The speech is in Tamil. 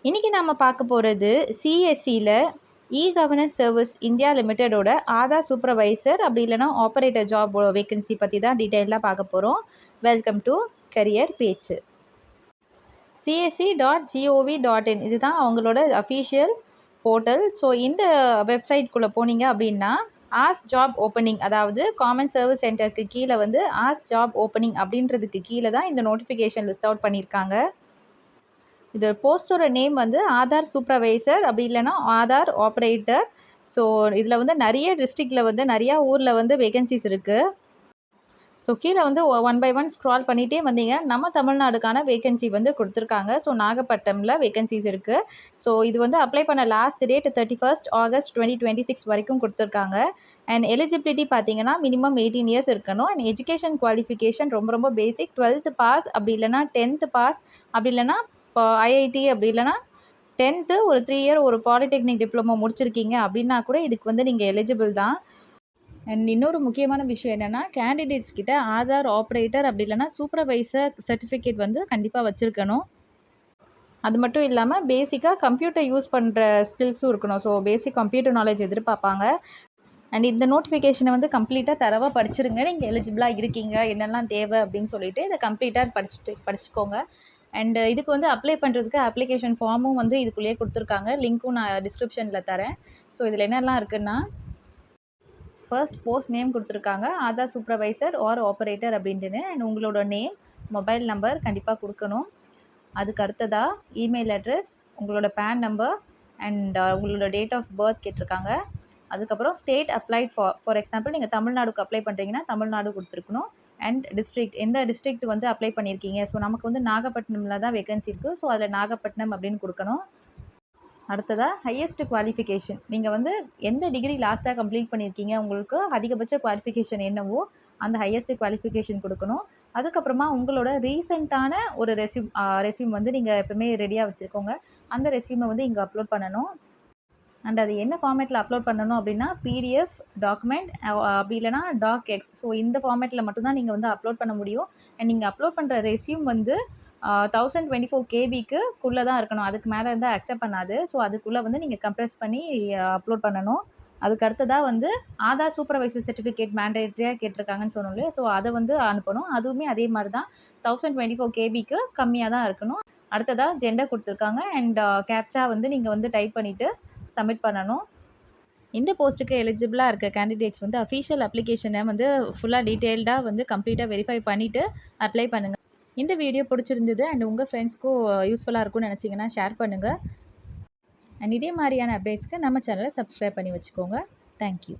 இன்றைக்கி நம்ம பார்க்க போகிறது சிஎஸ்சியில் இ-கவர்னன்ஸ் சர்வீஸ் இந்தியா லிமிட்டடோட ஆதார் சூப்பர்வைசர் அப்படி இல்லைனா ஆப்ரேட்டர் ஜாப் வேகன்சி பற்றி தான் டீட்டெயிலாக பார்க்க போகிறோம். வெல்கம் டு கரியர் பேச்சு. csc.gov.in இதுதான் அவங்களோட அஃபீஷியல் போர்ட்டல். ஸோ இந்த வெப்சைட்குள்ளே போனீங்க அப்படின்னா ஆஸ் ஜாப் ஓப்பனிங், அதாவது காமன் சர்வீஸ் சென்டருக்கு கீழே வந்து ஆஸ் ஜாப் ஓப்பனிங் அப்படின்றதுக்கு கீழே தான் இந்த நோட்டிஃபிகேஷன் லிஸ்ட் அவுட் பண்ணியிருக்காங்க. இது போஸ்டோட நேம் வந்து ஆதார் சூப்பர்வைசர் அப்படி இல்லைனா ஆதார் ஆப்ரேட்டர். ஸோ இதில் வந்து நிறைய டிஸ்ட்ரிக்டில் வந்து நிறையா ஊரில் வந்து வேகன்சிஸ் இருக்குது. ஸோ கீழே வந்து ஒன் பை ஒன் ஸ்க்ரால் பண்ணிகிட்டே வந்தீங்க நம்ம தமிழ்நாடுக்கான வேகன்சி வந்து கொடுத்துருக்காங்க. ஸோ நாகப்பட்டினமில் வேகன்சிஸ் இருக்குது. ஸோ இது வந்து அப்ளை பண்ண லாஸ்ட் டேட் 31 ஆகஸ்ட் 2026 வரைக்கும் கொடுத்துருக்காங்க. அண்ட் எலிஜிபிலிட்டி பார்த்தீங்கன்னா மினிமம் 18 இயர்ஸ் இருக்கணும். அண்ட் எஜுகேஷன் குவாலிஃபிகேஷன் ரொம்ப ரொம்ப பேசிக் 12th பாஸ் அப்படி இல்லைனா 10th பாஸ் அப்படி இல்லைனா இப்போ ஐஐடி அப்படி இல்லைனா 10th ஒரு 3 இயர் ஒரு பாலிடெக்னிக் டிப்ளமோ முடிச்சிருக்கீங்க அப்படின்னா கூட இதுக்கு வந்து நீங்கள் எலிஜிபிள் தான். அண்ட் இன்னொரு முக்கியமான விஷயம் என்னென்னா கேண்டிடேட்ஸ் கிட்ட ஆதார் ஆப்ரேட்டர் அப்படி இல்லைனா சூப்பர்வைசர் சர்டிஃபிகேட் வந்து கண்டிப்பாக வச்சுருக்கணும். அது மட்டும் இல்லாமல் பேசிக்காக கம்ப்யூட்டர் யூஸ் பண்ணுற ஸ்கில்ஸும் இருக்கணும். ஸோ பேசிக் கம்ப்யூட்டர் நாலேஜ் எதிர்பார்ப்பாங்க. அண்ட் இந்த நோட்டிஃபிகேஷனை வந்து கம்ப்ளீட்டாக தரவாக படிச்சிருங்க. நீங்கள் எலிஜிபிளாக இருக்கீங்க என்னெல்லாம் தேவை அப்படின்னு சொல்லிட்டு இதை கம்ப்ளீட்டாக படிச்சுக்கோங்க. அண்ட் இதுக்கு வந்து அப்ளை பண்ணுறதுக்கு அப்ளிகேஷன் ஃபார்மும் வந்து இதுக்குள்ளேயே கொடுத்துருக்காங்க. லிங்க்கும் நான் டிஸ்கிரிப்ஷனில் தரேன். ஸோ இதில் என்னெல்லாம் இருக்குன்னா ஃபர்ஸ்ட் போஸ்ட் நேம் கொடுத்துருக்காங்க ஆதார் சூப்பர்வைசர் ஆர் ஆப்ரேட்டர் அப்படின்ட்டுன்னு. அண்ட் உங்களோட நேம், மொபைல் நம்பர் கண்டிப்பாக கொடுக்கணும். அதுக்கு அடுத்ததாக இமெயில் அட்ரஸ், உங்களோட பேன் நம்பர் அண்ட் உங்களோட டேட் ஆஃப் பர்த் கேட்டிருக்காங்க. அதுக்கப்புறம் ஸ்டேட் அப்ளைட் ஃபார் எக்ஸாம்பிள் நீங்கள் தமிழ்நாடுக்கு அப்ளை பண்ணுறீங்கன்னா தமிழ்நாடு கொடுத்துருக்கணும். அண்ட் டிஸ்ட்ரிக்ட், எந்த டிஸ்ட்ரிக்ட் வந்து அப்ளை பண்ணியிருக்கீங்க. ஸோ நமக்கு வந்து நாகப்பட்டினமில் தான் வேகன்சி இருக்குது. ஸோ அதில் நாகப்பட்டினம் அப்படின்னு கொடுக்கணும். அடுத்ததாக ஹையஸ்ட் குவாலிஃபிகேஷன், நீங்கள் வந்து எந்த டிகிரி லாஸ்ட்டாக கம்ப்ளீட் பண்ணியிருக்கீங்க, உங்களுக்கு அதிகபட்ச குவாலிஃபிகேஷன் என்னவோ அந்த ஹையஸ்ட் குவாலிஃபிகேஷன் கொடுக்கணும். அதுக்கப்புறமா உங்களோட ரீசெண்டான ஒரு ரெஸ்யூம் வந்து நீங்கள் எப்பவுமே ரெடியாக வச்சுருக்கோங்க. அந்த ரெஸ்யூமை வந்து இங்கே அப்லோட் பண்ணணும். அண்ட் அது என்ன ஃபார்மேட்டில் அப்லோட் பண்ணணும் அப்படின்னா பிடிஎஃப் டாக்குமெண்ட் அப்படி இல்லைனா டாக்எக்ஸ். ஸோ இந்த ஃபார்மேட்டில் மட்டும்தான் நீங்கள் வந்து அப்லோட் பண்ண முடியும். அண்ட் நீங்கள் அப்லோட் பண்ணுற ரெஸ்யூம் வந்து 1024 KBக்குள்ளே தான் இருக்கணும். அதுக்கு மேலே இருந்தால் அக்செப்ட் பண்ணாது. ஸோ அதுக்குள்ளே வந்து நீங்கள் கம்ப்ரெஸ் பண்ணி அப்லோட் பண்ணணும். அதுக்கு அடுத்ததாக வந்து ஆதார் சூப்பர்வைசர் சர்டிஃபிகேட் மேண்டேட்ரியாக கேட்டிருக்காங்கன்னு சொன்னோம் இல்லையா. ஸோ அதை வந்து அனுப்பணும். அதுவுமே அதே மாதிரி தான் 1024 KBக்கு கம்மியாக தான் இருக்கணும். அடுத்ததாக ஜெண்டர் கொடுத்துருக்காங்க. அண்ட் கேப்சா வந்து நீங்கள் வந்து டைப் பண்ணிவிட்டு சப்மிட் பண்ணணும். இந்த போஸ்ட்டுக்கு எலிஜிபிளாக இருக்க கேண்டிடேட்ஸ் வந்து அஃபீஷியல் அப்ளிகேஷனை வந்து ஃபுல்லாக டீட்டெயில்டாக வந்து கம்ப்ளீட்டாக வெரிஃபை பண்ணிவிட்டு அப்ளை பண்ணுங்கள். இந்த வீடியோ பிடிச்சிருந்தது அண்ட் உங்கள் ஃப்ரெண்ட்ஸ்க்கும் யூஸ்ஃபுல்லாக இருக்கும்னு நினச்சிங்கன்னா ஷேர் பண்ணுங்கள். அண்ட் இதே மாதிரியான அப்டேட்ஸ்க்கு நம்ம சேனலை சப்ஸ்கிரைப் பண்ணி வச்சுக்கோங்க. தேங்க்யூ.